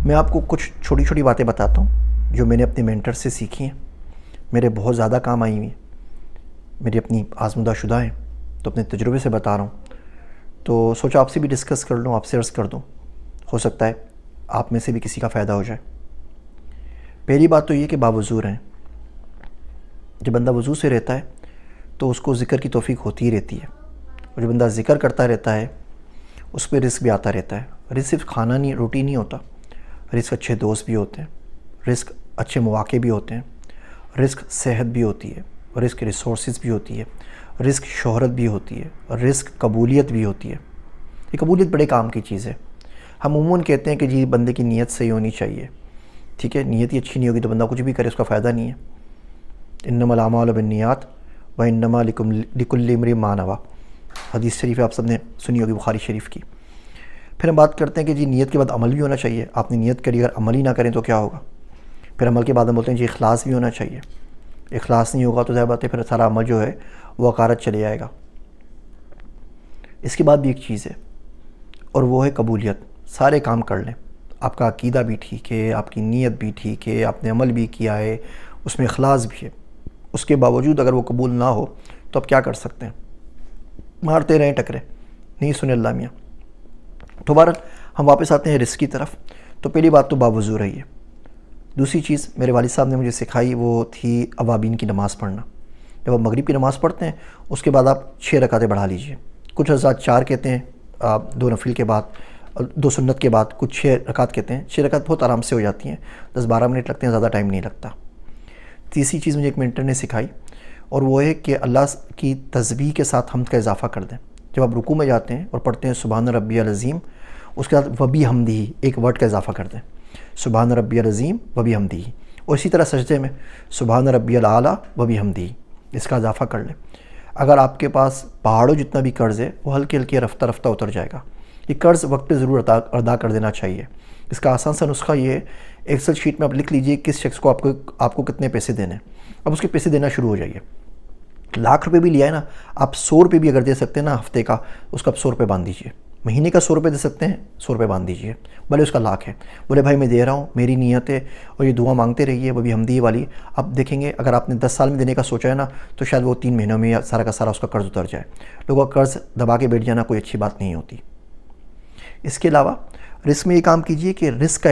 میں آپ کو کچھ چھوٹی چھوٹی باتیں بتاتا ہوں جو میں نے اپنے مینٹر سے سیکھی ہیں، میرے بہت زیادہ کام آئی ہوئی ہیں، میری اپنی آزمودہ شدہ ہیں، تو اپنے تجربے سے بتا رہا ہوں۔ تو سوچا آپ سے بھی ڈسکس کر لوں، آپ سے عرض کر دوں، ہو سکتا ہے آپ میں سے بھی کسی کا فائدہ ہو جائے۔ پہلی بات تو یہ کہ باوضو رہیں۔ جب بندہ وضو سے رہتا ہے تو اس کو ذکر کی توفیق ہوتی ہی رہتی ہے، اور جو بندہ ذکر کرتا رہتا ہے اس پہ رزق بھی آتا رہتا ہے۔ رزق صرف کھانا نہیں، روٹی نہیں ہوتا، رزق اچھے دوست بھی ہوتے ہیں، رزق اچھے مواقع بھی ہوتے ہیں، رزق صحت بھی ہوتی ہے، رزق ریسورسز بھی ہوتی ہے، رزق شہرت بھی ہوتی ہے، رزق قبولیت بھی ہوتی ہے۔ یہ قبولیت بڑے کام کی چیز ہے۔ ہم عموماً کہتے ہیں کہ جی بندے کی نیت صحیح ہونی چاہیے، ٹھیک ہے، نیت ہی اچھی نہیں ہوگی تو بندہ کچھ بھی کرے اس کا فائدہ نہیں ہے۔ انما الاعمال بالنیات وانما لکل امرئ ما نویٰ، حدیث شریف آپ سب نے سنی ہوگی، بخاری شریف کی۔ پھر ہم بات کرتے ہیں کہ جی نیت کے بعد عمل بھی ہونا چاہیے۔ آپ نے نیت کری، اگر عمل ہی نہ کریں تو کیا ہوگا؟ پھر عمل کے بعد ہم بولتے ہیں جی اخلاص بھی ہونا چاہیے۔ اخلاص نہیں ہوگا تو ظاہر بات ہے پھر سارا عمل جو ہے وہ عقارت چلے جائے گا۔ اس کے بعد بھی ایک چیز ہے اور وہ ہے قبولیت۔ سارے کام کر لیں، آپ کا عقیدہ بھی ٹھیک ہے، آپ کی نیت بھی ٹھیک ہے، آپ نے عمل بھی کیا ہے، اس میں اخلاص بھی ہے، اس کے باوجود اگر وہ قبول نہ ہو تو آپ کیا کر سکتے ہیں؟ مارتے رہیں ٹکرے، نہیں سنے اللہ میاں۔ تو بہرحال ہم واپس آتے ہیں رزق کی طرف۔ تو پہلی بات تو باوضو رہی ہے۔ دوسری چیز میرے والد صاحب نے مجھے سکھائی وہ تھی اوابین کی نماز پڑھنا۔ جب آپ مغرب کی نماز پڑھتے ہیں اس کے بعد آپ 6 رکعتیں بڑھا لیجئے۔ کچھ حضرات 4 کہتے ہیں، 2 نفل کے بعد، 2 سنت کے بعد، کچھ 6 رکعت کہتے ہیں۔ 6 رکعت بہت آرام سے ہو جاتی ہیں، 10-12 منٹ لگتے ہیں، زیادہ ٹائم نہیں لگتا۔ تیسری چیز مجھے ایک مینٹر نے سکھائی اور وہ ہے کہ اللہ کی تسبیح کے ساتھ حمد کا اضافہ کر دیں۔ جب آپ رکوع میں جاتے ہیں اور پڑھتے ہیں سبحان ربی العظیم، اس کے بعد وبی حمدی ایک ورڈ کا اضافہ کر دیں، سبحان ربی العظیم وبی حمدی، اور اسی طرح سجدے میں سبحان ربی الاعلیٰ وبی حمدی، اس کا اضافہ کر لیں۔ اگر آپ کے پاس پہاڑوں جتنا بھی قرض ہے وہ ہلکے ہلکے رفتہ رفتہ اتر جائے گا۔ یہ قرض وقت پہ ضرور ادا کر دینا چاہیے۔ اس کا آسان سا نسخہ یہ ہے، ایکسل شیٹ میں آپ لکھ لیجئے کس شخص کو آپ کو کتنے پیسے دینے ہیں، اب اس کے پیسے دینا شروع ہو جائیے۔ لاکھ روپے بھی لیا ہے نا، آپ 100 روپے بھی اگر دے سکتے ہیں نا ہفتے کا، اس کا آپ 100 روپے باندھ دیجئے۔ مہینے کا 100 روپے دے سکتے ہیں، 100 روپے باندھ دیجئے، بھلے اس کا لاکھ ہے۔ بولے بھائی میں دے رہا ہوں، میری نیت ہے، اور یہ دعا مانگتے رہیے وہ بھی حمدی والی۔ آپ دیکھیں گے اگر آپ نے 10 سال میں دینے کا سوچا ہے نا تو شاید وہ 3 مہینوں میں سارا کا سارا اس کا قرض اتر جائے۔ لوگوں کا قرض دبا کے بیٹھ جانا کوئی اچھی بات نہیں ہوتی۔ اس کے علاوہ رزق میں یہ کام کیجئے کہ رزق کا